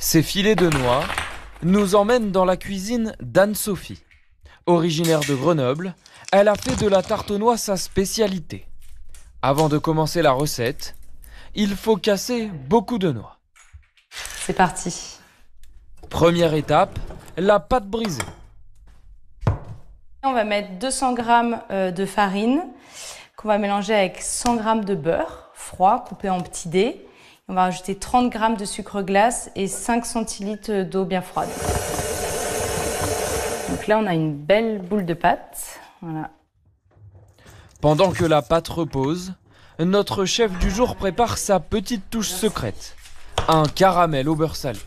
Ces filets de noix nous emmènent dans la cuisine d'Anne-Sophie. Originaire de Grenoble, elle a fait de la tarte aux noix sa spécialité. Avant de commencer la recette, il faut casser beaucoup de noix. C'est parti. Première étape, la pâte brisée. On va mettre 200 g de farine qu'on va mélanger avec 100 g de beurre froid coupé en petits dés. On va rajouter 30 g de sucre glace et 5 centilitres d'eau bien froide. Donc là, on a une belle boule de pâte. Voilà. Pendant que la pâte repose, notre chef du jour prépare sa petite touche secrète, un caramel au beurre salé.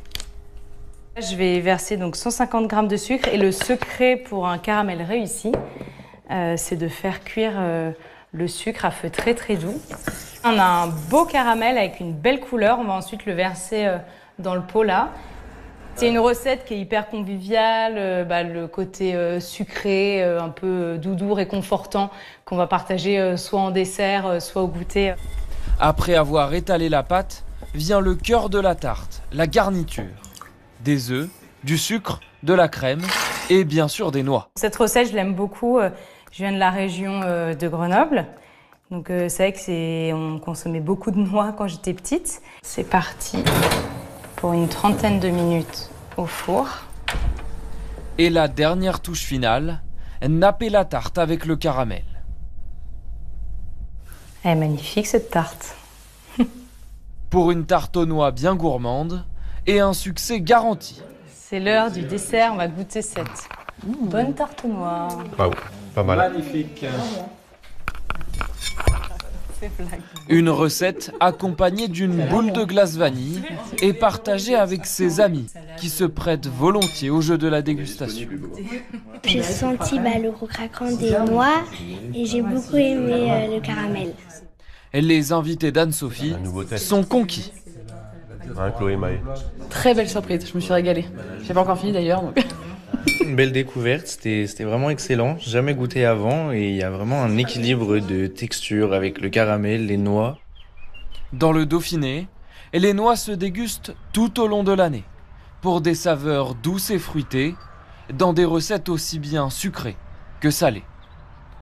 Je vais verser donc 150 g de sucre et le secret pour un caramel réussi, c'est de faire cuire le sucre à feu très très doux. On a un beau caramel avec une belle couleur, on va ensuite le verser dans le pot là. C'est une recette qui est hyper conviviale, le côté sucré, un peu doudou, réconfortant, qu'on va partager soit en dessert, soit au goûter. Après avoir étalé la pâte, vient le cœur de la tarte, la garniture. Des œufs, du sucre, de la crème et bien sûr des noix. Cette recette, je l'aime beaucoup. Je viens de la région de Grenoble. Donc c'est vrai on consommait beaucoup de noix quand j'étais petite. C'est parti pour une trentaine de minutes au four. Et la dernière touche finale, napper la tarte avec le caramel. Elle est magnifique cette tarte. Pour une tarte aux noix bien gourmande et un succès garanti. C'est l'heure du dessert, on va goûter cette bonne tarte aux noix. Waouh, pas mal. Magnifique. Une recette accompagnée d'une boule de glace vanille et partagée avec ses amis qui se prêtent volontiers au jeu de la dégustation. J'ai senti le goût craquant des noix et j'ai beaucoup aimé le caramel. Les invités d'Anne-Sophie sont conquis. Hein, Chloé Maé. Très belle surprise, je me suis régalée. J'ai pas encore fini d'ailleurs. Donc... Une belle découverte, c'était vraiment excellent. Jamais goûté avant et il y a vraiment un équilibre de texture avec le caramel, les noix. Dans le Dauphiné, les noix se dégustent tout au long de l'année pour des saveurs douces et fruitées dans des recettes aussi bien sucrées que salées.